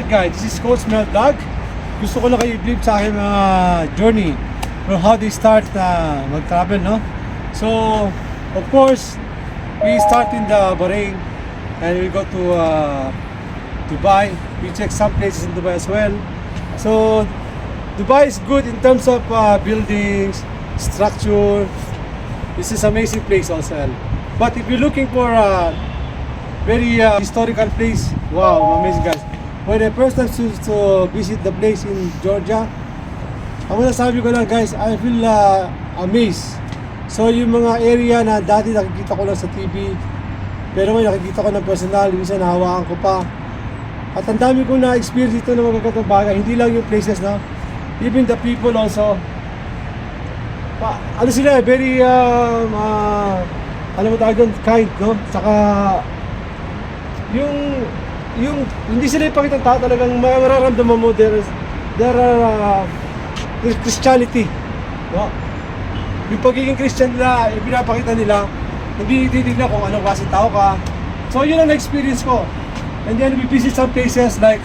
guys, this is Coach Mel Vlog. Gusto ko lang kayo i-brief sa aking mga journey or how they start mag-travel, no? So, of course, we start in the Bahrain and we go to Dubai. We check some places in Dubai as well. So, Dubai is good in terms of buildings, structure. This is amazing place also. But if you're looking for a very historical place, wow, amazing guys. When I first time to visit the place in Georgia, ang masasabi ko lang guys, I feel amazed. So yung mga area na dati nakikita ko lang sa TV, pero ngayon nakikita ko ng personal, minsan nahawakan ko pa. At ang dami kong na-experience dito ng mga magagandang bagay, hindi lang yung places, no? Even the people also. Ano sila, very alam mo tawag doon, kind, no? Saka yung hindi sila ipakita tao, talagang mararamdaman mo their Christianity, no? Yung pagiging Christian nila, pinapakita nila, hindi titignan kung anong klaseng tao ka. So yun ang na-experience ko. And then we visit some places like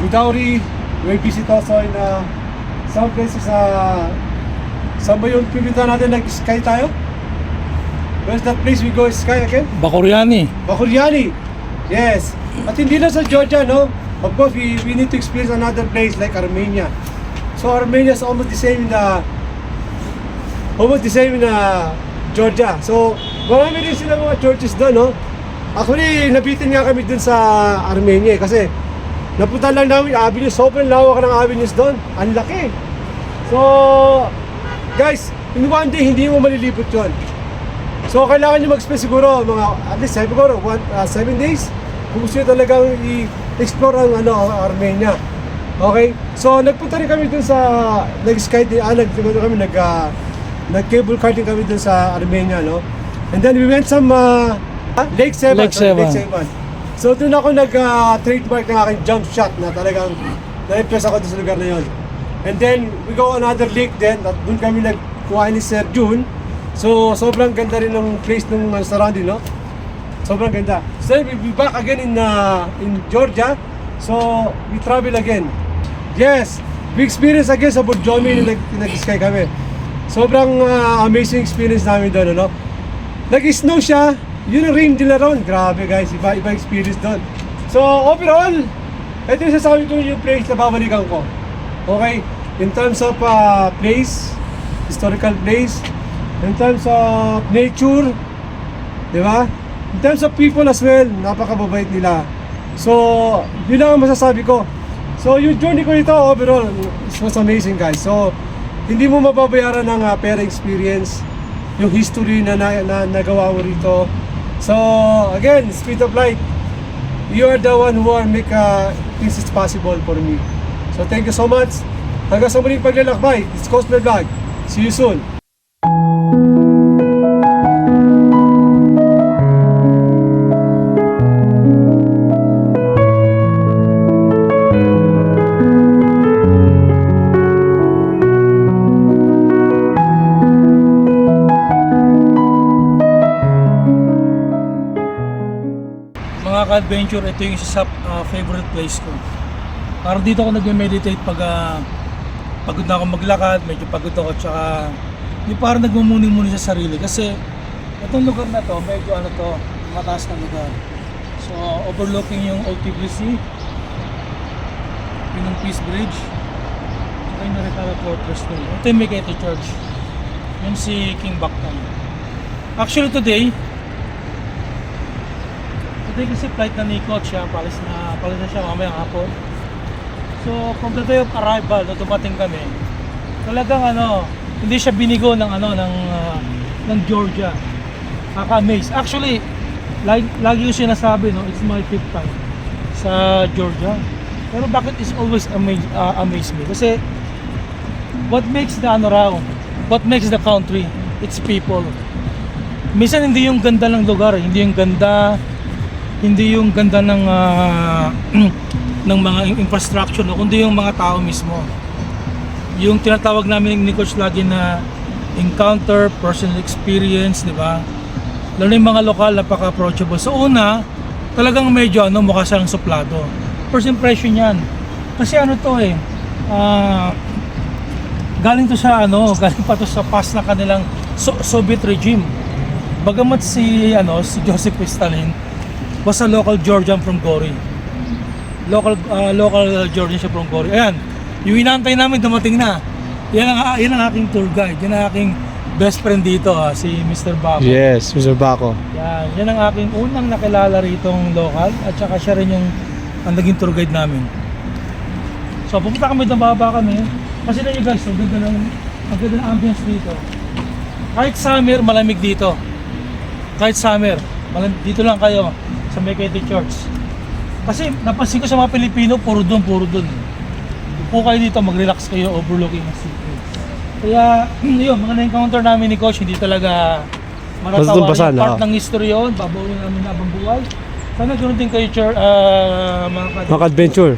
Gudauri. We visit also in some places saan ba yung pinunta natin, nag-sky tayo? Where's that place we go sky again? Bakuriani. Bakuriani! Yes! At hindi na sa Georgia, no? Of course, we need to experience another place like Armenia. So Armenia is almost the same in Georgia. So marami rin sila mga churches doon, no? Actually, nabitin nga kami dun sa Armenia kasi napunta lang namin avenue, sobrang lawak ng avenues doon. Ang laki! So, guys, in one day, hindi mo malilibot yun. So, kailangan nyo mag-spend siguro mga, at least, siguro, 7 days. Kung gusto nyo talagang i-explore ang Armenia. Okay? So, nagpunta rin kami dun sa, nag-sky din, nag-cable car din kami dun sa Armenia, no? And then, we went some, Lake Sevan. Lake Sevan. So, dun ako nag-trademark ng aking jump shot na talagang na-impress ako dun sa lugar na yun. And then, we go another lake din, at dun kami nagkuha ni Sir June. So, sobrang ganda rin ng place ng surrounding, no? Sobrang ganda. So, we'll be back again in Georgia. So, we travel again. Yes, we experience again sa Borjomi na nag-sky kami. Sobrang amazing experience namin doon, no? Nag-snow siya, yun ang rain nila ron. Grabe guys, iba experience doon. So, overall, ito yung sasabi ko yung place na babalikan ko. Okay, in terms of place, historical place, in terms of nature, di ba? In terms of people as well, napakababait nila. So, yun lang ang masasabi ko. So, yung journey ko ito overall, it was amazing guys. So, hindi mo mababayaran ng pera experience, yung history na nagawa mo rito. So, again, speed of light, you are the one who are make things is possible for me. So, thank you so much. Hanggang sa muling paglalakbay, it's Coach Mel Vlog. See you soon. Mga ka-adventure, ito yung isa sa favorite place ko. Parang dito ako nag-meditate pag pagod na ako maglakad, medyo pagod ako, tsaka yung parang nagmumuni-muni sa sarili. Kasi itong lugar na to, medyo mataas na lugar. So, overlooking yung OTBC, yung Peace Bridge, tsaka yung Narikala Fortress doon. Ito yung Mekete Church. Yun si King Baktan. Actually today kasi flight na ni Coach siya, palis na siya mamayang hapon. So, from the day of arrival na dumating kami, talagang hindi siya binigo ng Georgia. Nakaka-amaze. Actually, lagi ko sinasabi, no, it's my 5th time sa Georgia. Pero bakit is always amaze me? Kasi what makes what makes the country, it's people. Minsan hindi yung ganda ng lugar, hindi yung ganda ng ng mga infrastructure, no, kundi yung mga tao mismo. Yung tinatawag namin ni Coach lagi na encounter, personal experience, di ba? Lalo yung mga lokal, napaka-approachable. So una, talagang medyo ano, mukha silang suplado. First impression yan. Kasi ano to galing to sa galing pa to sa past na kanilang Soviet regime. Bagamat si Joseph Stalin was a local Georgian from Gori. Local Georgian siya from Gori. Ayan, yung inaantay namin dumating na. Yan ang aking tour guide. Yan ang aking best friend dito, si Mr. Bako. Yes, Mr. Bako. Yan ang aking unang nakilala ritong local at saka siya rin yung ang naging tour guide namin. So pupunta kami doon, bababa kami. Kasi na guys, ang ganda ng ambience dito. Kahit summer, malamig dito. Kahit summer, dito lang kayo sa Mekete Church. Kasi napansin ko sa mga Pilipino, puro doon. Upo kayo dito, mag-relax kayo overlooking ang city. Kaya, yun, mga na-encounter namin ni Coach, hindi talaga Basta maratawarin. Part ng history yun, babawin namin na abang buhay. Sana ganoon din kayo, mga Adventure.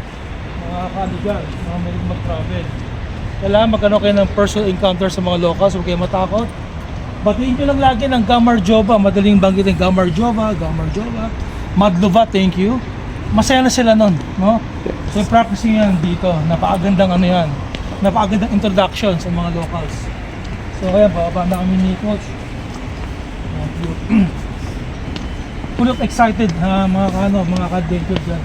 ka-dyan, mga may mag-travel. Kailangan magkano kayo ng personal encounter sa mga locals, huwag kayo matakot. Batiin nyo lang lagi ng Gamar Jova, madaling banggitin Gamar Jova, Madlova, thank you. Masaya na sila nun, no? So practicing yan dito, napakagandang yan. Napakagandang introduction sa mga locals. So kaya bababa na kami ni Coach. Full of excited mga ka-adventure dyan.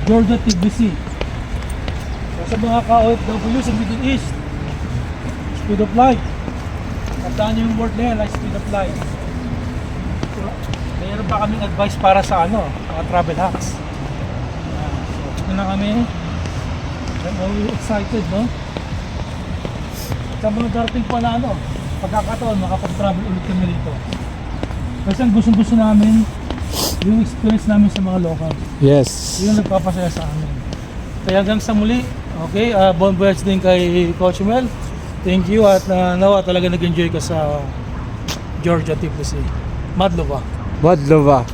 Georgia TBC. So, sa mga ka-OFW sa Middle East, speed of light. Tandaan nyo yung word na yan, like speed of light. So, mayroon pa kaming advice para sa mga travel hacks. So, ito na kami. I'm always excited, no? Sa mga darating pa na pagkakataon, makapag-travel ulit kami rito. Kasi ang gusto namin, yung experience namin sa mga local. Yes. Yun ang nagpapasaya sa amin. Kaya hanggang sa muli, okay, bon voyage din kay Coach Mel. Thank you at nawa talaga nag-enjoy ka sa Georgia TBC. Madlova.